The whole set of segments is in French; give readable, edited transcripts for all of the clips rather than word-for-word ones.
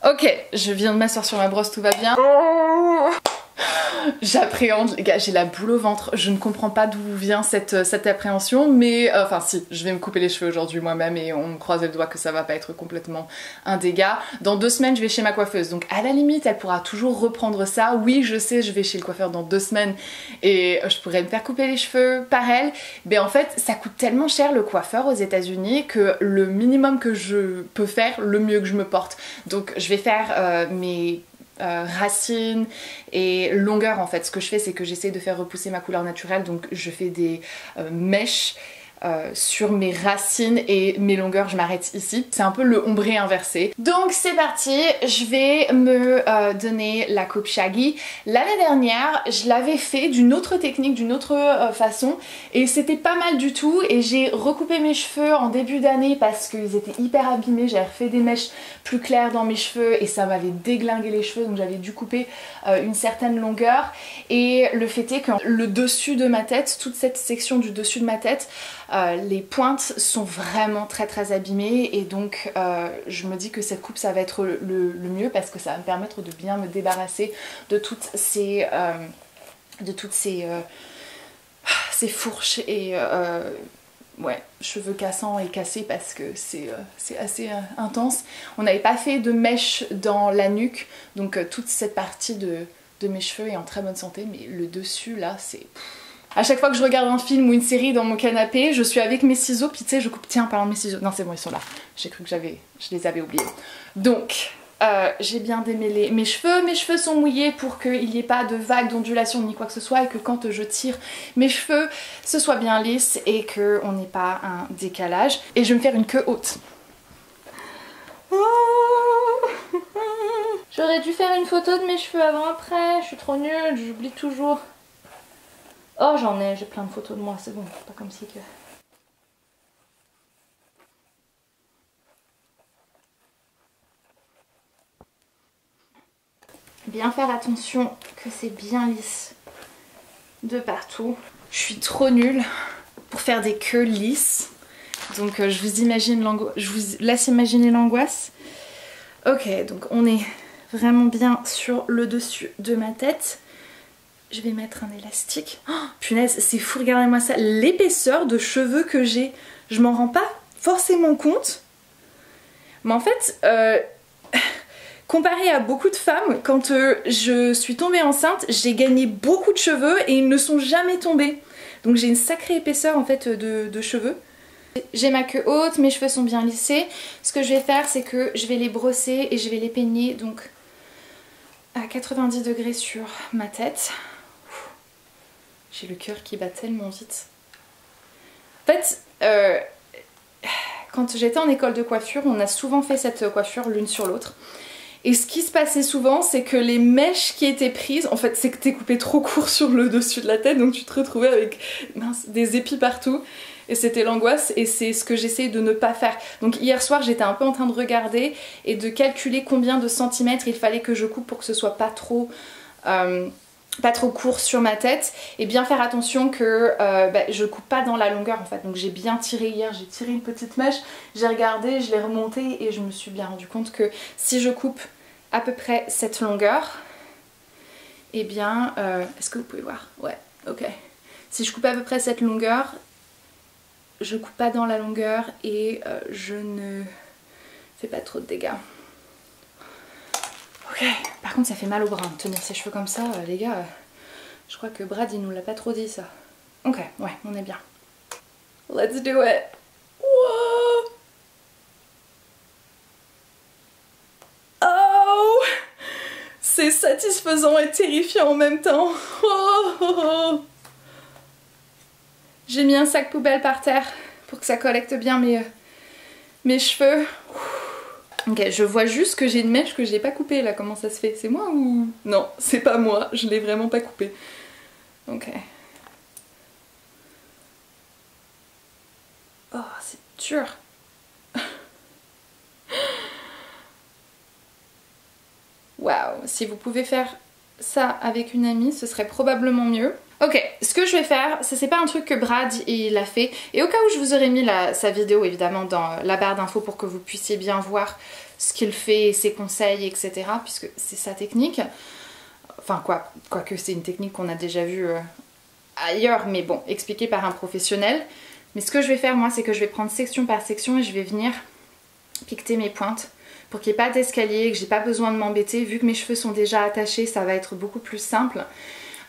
Ok, je viens de m'asseoir sur ma brosse, tout va bien. J'appréhende, les gars, j'ai la boule au ventre. Je ne comprends pas d'où vient cette appréhension, mais enfin si, je vais me couper les cheveux aujourd'hui moi-même et on me croise le doigt que ça va pas être complètement un dégât. Dans 2 semaines, je vais chez ma coiffeuse, donc à la limite, elle pourra toujours reprendre ça. Oui, je sais, je vais chez le coiffeur dans 2 semaines et je pourrais me faire couper les cheveux par elle. Mais en fait, ça coûte tellement cher le coiffeur aux États-Unis que le minimum que je peux faire, le mieux que je me porte. Donc je vais faire mes racines et longueur en fait. Ce que je fais, c'est que j'essaie de faire repousser ma couleur naturelle, donc je fais des mèches sur mes racines et mes longueurs je m'arrête ici. C'est un peu le ombré inversé. Donc c'est parti, je vais me donner la coupe shaggy. L'année dernière je l'avais fait d'une autre technique, d'une autre façon et c'était pas mal du tout et j'ai recoupé mes cheveux en début d'année parce qu'ils étaient hyper abîmés. J'avais refait des mèches plus claires dans mes cheveux et ça m'avait déglingué les cheveux, donc j'avais dû couper une certaine longueur. Et le fait est que le dessus de ma tête, toute cette section du dessus de ma tête, les pointes sont vraiment très abîmées et donc je me dis que cette coupe ça va être le mieux parce que ça va me permettre de bien me débarrasser de toutes ces ces fourches et ouais, cheveux cassants et cassés parce que c'est assez intense. On n'avait pas fait de mèches dans la nuque, donc toute cette partie de mes cheveux est en très bonne santé, mais le dessus là c'est... À chaque fois que je regarde un film ou une série dans mon canapé, je suis avec mes ciseaux, puis tu sais je coupe, tiens parlant de mes ciseaux, non c'est bon ils sont là, j'ai cru que je les avais oubliés. Donc j'ai bien démêlé mes cheveux sont mouillés pour qu'il n'y ait pas de vagues d'ondulation ni quoi que ce soit et que quand je tire mes cheveux ce soit bien lisse et qu'on n'ait pas un décalage. Et je vais me faire une queue haute. J'aurais dû faire une photo de mes cheveux avant après, je suis trop nulle, j'oublie toujours. Oh j'ai plein de photos de moi, c'est bon, pas comme si que... Bien faire attention que c'est bien lisse de partout. Je suis trop nulle pour faire des queues lisses. Donc je vous laisse imaginer l'angoisse. Ok, donc on est vraiment bien sur le dessus de ma tête. Je vais mettre un élastique. Oh, punaise, c'est fou, regardez-moi ça. L'épaisseur de cheveux que j'ai, je m'en rends pas forcément compte. Mais en fait... comparé à beaucoup de femmes, quand je suis tombée enceinte, j'ai gagné beaucoup de cheveux et ils ne sont jamais tombés. Donc j'ai une sacrée épaisseur en fait de cheveux. J'ai ma queue haute, mes cheveux sont bien lissés. Ce que je vais faire, c'est que je vais les brosser et je vais les peigner donc à 90 degrés sur ma tête. J'ai le cœur qui bat tellement vite. En fait, quand j'étais en école de coiffure, on a souvent fait cette coiffure l'une sur l'autre. Et ce qui se passait souvent, c'est que les mèches qui étaient prises, en fait c'est que t'es coupé trop court sur le dessus de la tête, donc tu te retrouvais avec des épis partout. Et c'était l'angoisse et c'est ce que j'essayais de ne pas faire. Donc hier soir j'étais un peu en train de regarder et de calculer combien de centimètres il fallait que je coupe pour que ce soit pas trop court sur ma tête. Et bien faire attention que je coupe pas dans la longueur en fait. Donc j'ai bien tiré hier, j'ai tiré une petite mèche, j'ai regardé, je l'ai remontée et je me suis bien rendu compte que si je coupe à peu près cette longueur, et bien, est-ce que vous pouvez voir? Ouais, ok. Si je coupe à peu près cette longueur, je coupe pas dans la longueur et je ne fais pas trop de dégâts. Ok, par contre ça fait mal au bras de tenir ses cheveux comme ça, les gars. Je crois que Brad il nous l'a pas trop dit ça. Ok, ouais, on est bien. Let's do it. Whoa. Oh, c'est satisfaisant et terrifiant en même temps. Oh. J'ai mis un sac poubelle par terre pour que ça collecte bien mes cheveux. Ok, je vois juste que j'ai une mèche que j'ai pas coupée là, comment ça se fait? C'est moi ou... Non, c'est pas moi, je l'ai vraiment pas coupée. Ok. Oh, c'est dur. Waouh, si vous pouvez faire ça avec une amie, ce serait probablement mieux. Ok, ce que je vais faire, ça c'est pas un truc que Brad il a fait, et au cas où je vous aurais mis sa vidéo évidemment dans la barre d'infos pour que vous puissiez bien voir ce qu'il fait, ses conseils, etc. puisque c'est sa technique. Enfin quoique c'est une technique qu'on a déjà vue ailleurs, mais bon, expliquée par un professionnel. Mais ce que je vais faire moi, c'est que je vais prendre section par section et je vais venir piqueter mes pointes pour qu'il n'y ait pas d'escalier, que j'ai pas besoin de m'embêter. Vu que mes cheveux sont déjà attachés, ça va être beaucoup plus simple.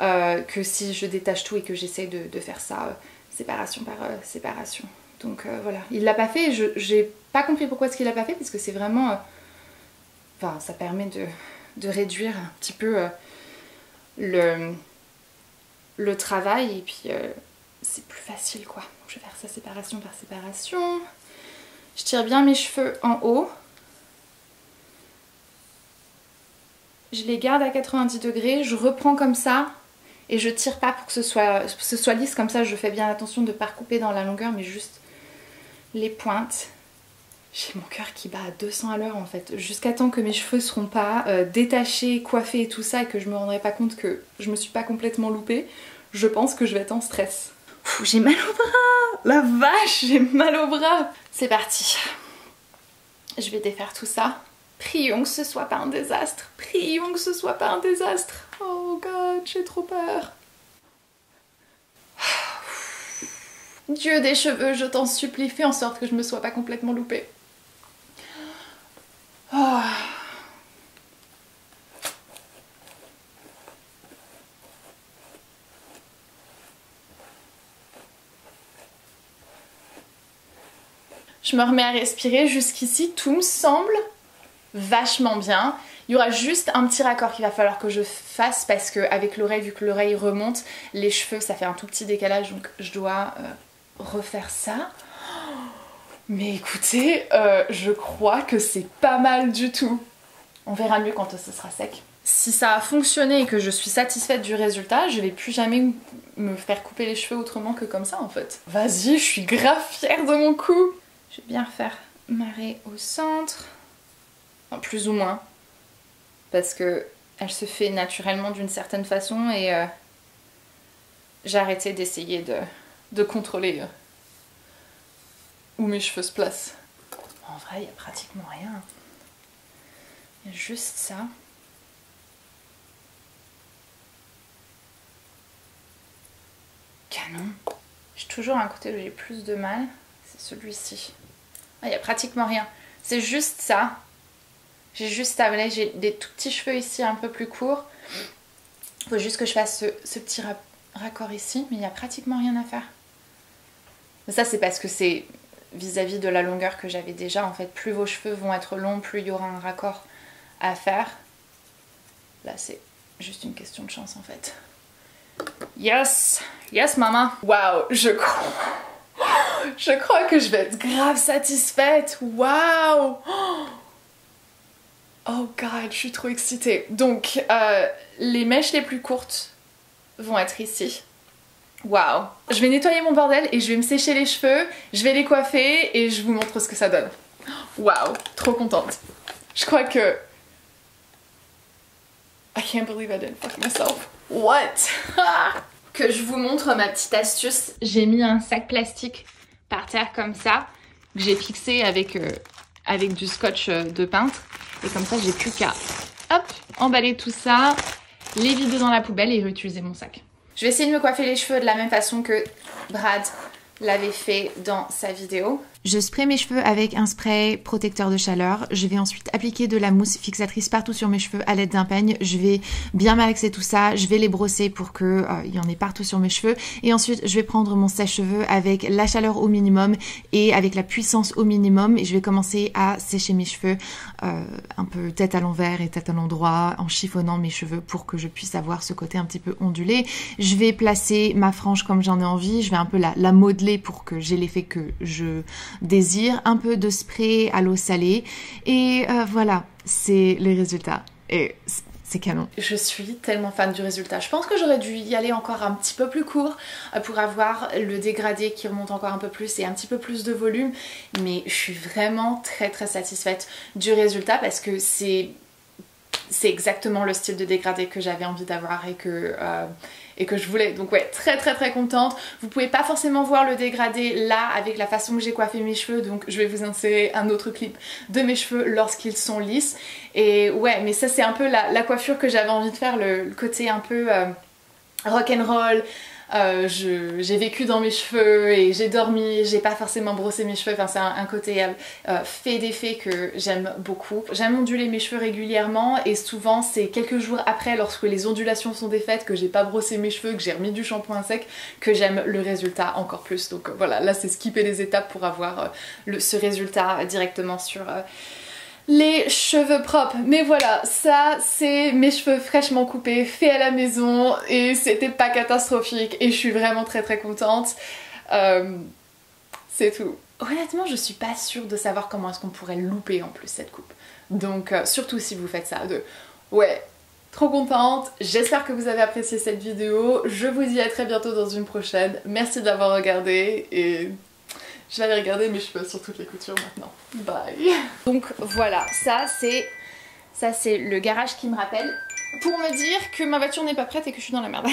Que si je détache tout et que j'essaye de faire ça séparation par séparation. Donc voilà, il l'a pas fait, j'ai pas compris pourquoi est-ce qu'il l'a pas fait, parce que c'est vraiment... Enfin, ça permet de réduire un petit peu le travail, et puis c'est plus facile quoi. Donc, je vais faire ça séparation par séparation. Je tire bien mes cheveux en haut. Je les garde à 90 degrés, je reprends comme ça. Et je tire pas pour que ce soit lisse, comme ça je fais bien attention de ne pas recouper dans la longueur, mais juste les pointes. J'ai mon cœur qui bat à 200 à l'heure en fait. Jusqu'à temps que mes cheveux seront pas détachés, coiffés et tout ça, et que je me rendrai pas compte que je me suis pas complètement loupée, je pense que je vais être en stress. J'ai mal au bras! La vache, j'ai mal au bras! C'est parti. Je vais défaire tout ça. Prions que ce soit pas un désastre. Prions que ce soit pas un désastre. Oh god, j'ai trop peur. Dieu des cheveux, je t'en supplie, fais en sorte que je me sois pas complètement loupée. Oh. Je me remets à respirer. Jusqu'ici, tout me semble vachement bien. Il y aura juste un petit raccord qu'il va falloir que je fasse parce qu'avec l'oreille, vu que l'oreille remonte, les cheveux ça fait un tout petit décalage, donc je dois refaire ça. Mais écoutez, je crois que c'est pas mal du tout. On verra mieux quand ce sera sec. Si ça a fonctionné et que je suis satisfaite du résultat, je vais plus jamais me faire couper les cheveux autrement que comme ça en fait. Vas-y, je suis grave fière de mon coup. Je vais bien faire marrer au centre. Enfin, plus ou moins. Parce que elle se fait naturellement d'une certaine façon et j'ai arrêté d'essayer de contrôler où mes cheveux se placent. En vrai, il n'y a pratiquement rien. Il y a juste ça. Canon. J'ai toujours un côté où j'ai plus de mal, c'est celui-ci. Il n'y a pratiquement rien. C'est juste ça. J'ai juste à... Là, j'ai des tout petits cheveux ici un peu plus courts. Il faut juste que je fasse ce petit raccord ici, mais il n'y a pratiquement rien à faire. Mais ça, c'est parce que c'est vis-à-vis de la longueur que j'avais déjà. En fait, plus vos cheveux vont être longs, plus il y aura un raccord à faire. Là, c'est juste une question de chance, en fait. Yes! Yes, maman! Waouh! Je crois que je vais être grave satisfaite! Waouh! Oh god, je suis trop excitée. Donc, les mèches les plus courtes vont être ici. Waouh! Je vais nettoyer mon bordel et je vais me sécher les cheveux, je vais les coiffer et je vous montre ce que ça donne. Waouh! Trop contente. Je crois que... I can't believe I didn't fuck myself. What? Que je vous montre ma petite astuce. J'ai mis un sac plastique par terre comme ça, que j'ai fixé avec du scotch de peintre. Et comme ça, j'ai plus qu'à hop, emballer tout ça, les vider dans la poubelle et réutiliser mon sac. Je vais essayer de me coiffer les cheveux de la même façon que Brad l'avait fait dans sa vidéo. Je spraye mes cheveux avec un spray protecteur de chaleur. Je vais ensuite appliquer de la mousse fixatrice partout sur mes cheveux à l'aide d'un peigne. Je vais bien malaxer tout ça. Je vais les brosser pour que il y en ait partout sur mes cheveux. Et ensuite, je vais prendre mon sèche-cheveux avec la chaleur au minimum et avec la puissance au minimum. Et je vais commencer à sécher mes cheveux un peu tête à l'envers et tête à l'endroit en chiffonnant mes cheveux pour que je puisse avoir ce côté un petit peu ondulé. Je vais placer ma frange comme j'en ai envie. Je vais un peu la modeler pour que j'ai l'effet que je désire, un peu de spray à l'eau salée et voilà, c'est les résultats et c'est canon. Je suis tellement fan du résultat. Je pense que j'aurais dû y aller encore un petit peu plus court pour avoir le dégradé qui remonte encore un peu plus et un petit peu plus de volume, mais je suis vraiment très satisfaite du résultat parce que c'est c'est exactement le style de dégradé que j'avais envie d'avoir et que je voulais. Donc ouais, très contente. Vous pouvez pas forcément voir le dégradé là avec la façon que j'ai coiffé mes cheveux, donc je vais vous insérer un autre clip de mes cheveux lorsqu'ils sont lisses. Et ouais, mais ça c'est un peu la coiffure que j'avais envie de faire, le côté un peu rock'n'roll. J'ai vécu dans mes cheveux et j'ai dormi, j'ai pas forcément brossé mes cheveux, enfin c'est un côté fait d'effet que j'aime beaucoup. J'aime onduler mes cheveux régulièrement et souvent c'est quelques jours après, lorsque les ondulations sont défaites, que j'ai pas brossé mes cheveux, que j'ai remis du shampoing sec, que j'aime le résultat encore plus. Donc voilà, là c'est skipper les étapes pour avoir ce résultat directement sur les cheveux propres. Mais voilà, ça c'est mes cheveux fraîchement coupés, faits à la maison, et c'était pas catastrophique et je suis vraiment très contente. C'est tout. Honnêtement, je suis pas sûre de savoir comment est-ce qu'on pourrait louper en plus cette coupe. Donc surtout si vous faites ça, ouais, trop contente. J'espère que vous avez apprécié cette vidéo. Je vous dis à très bientôt dans une prochaine. Merci de l'avoir regardé et je vais aller regarder mes cheveux sur toutes les coutures maintenant. Bye. Donc voilà, ça c'est le garage qui me rappelle pour me dire que ma voiture n'est pas prête et que je suis dans la merde.